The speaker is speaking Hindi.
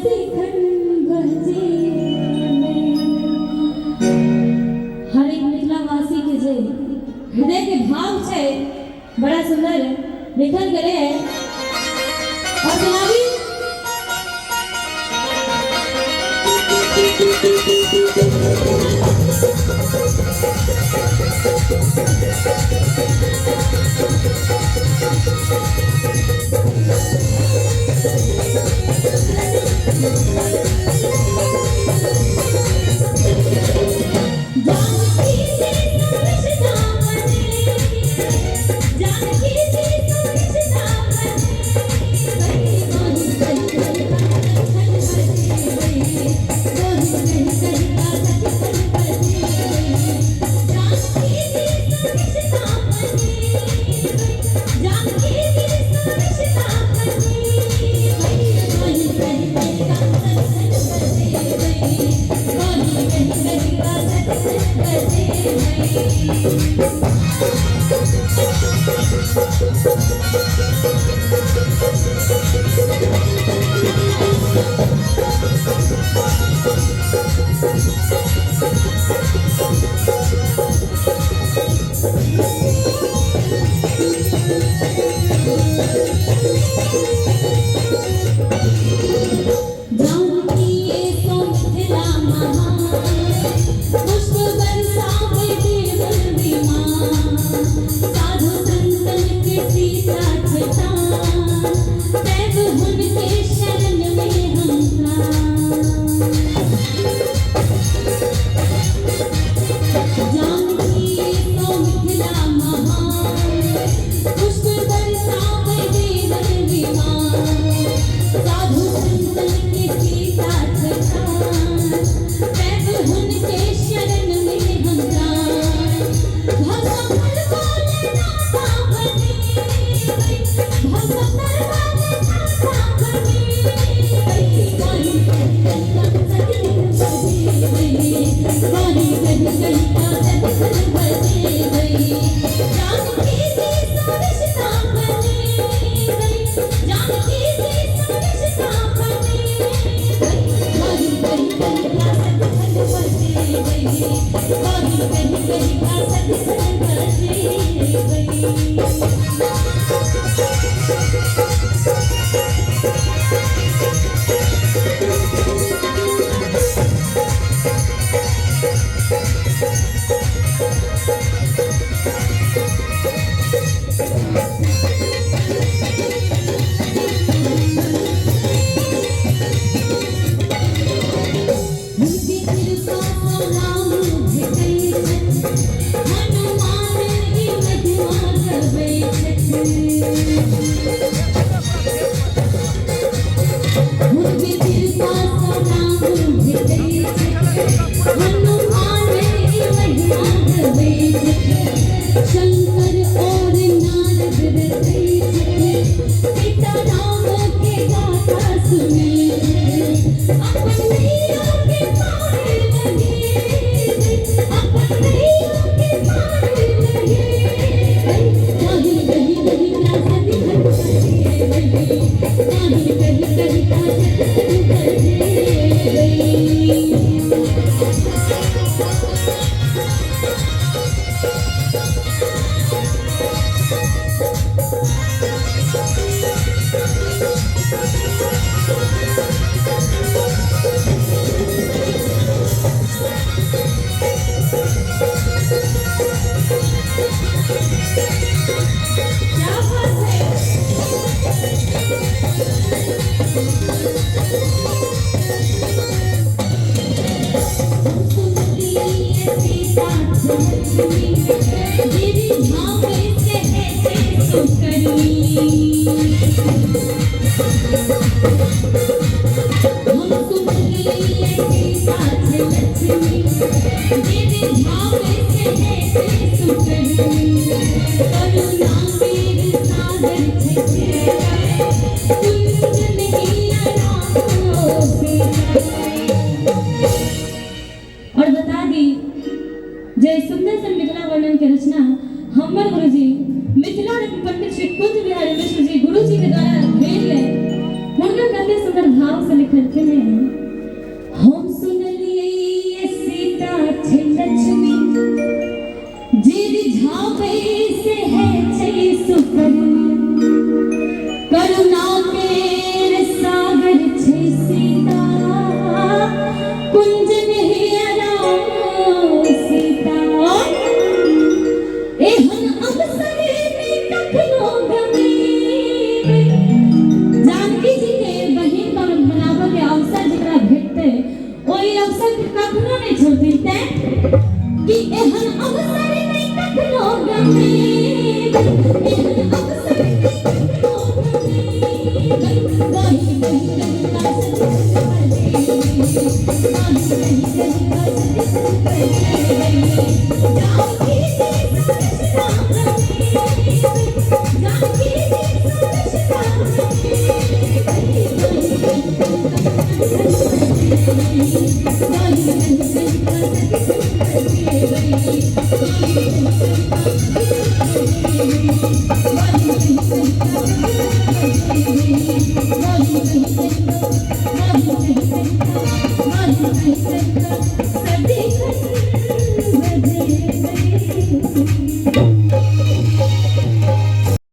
सदिखन बजे हर एक मिथिलावासी के जे हृदय के भाव छे बड़ा सुंदर लिखल करे है और सुनावी जय सुंदर सन मिथिला वर्णन के रचना हमर गुरुजी मिथिला रत्न पंडित श्री कुंज बिहारी मिश्र जी गुरुजी के द्वारा भेल है। हुनकर कते सुंदर भाव से लिखल के ने हम सुनलिए ये सीता छै लक्ष्मी जे रिझावे से है छै सुकर्मी करुणा के सागर छै सीता कुंज नहियरा सीता एहन अवसर में कखनो गमे जानकी जी के बहिन पर बनाबऽ के अवसर जकरा भेटतै ओहि अवसर के कखनो नहीं छोड़ देतै कि एहन अवसर नहीं कखनो गमे एहन अवसर नहीं कखनो गमे वही वही का सच कर दे वही वही का सच कर दे जानकी जी सच जानकी जी सच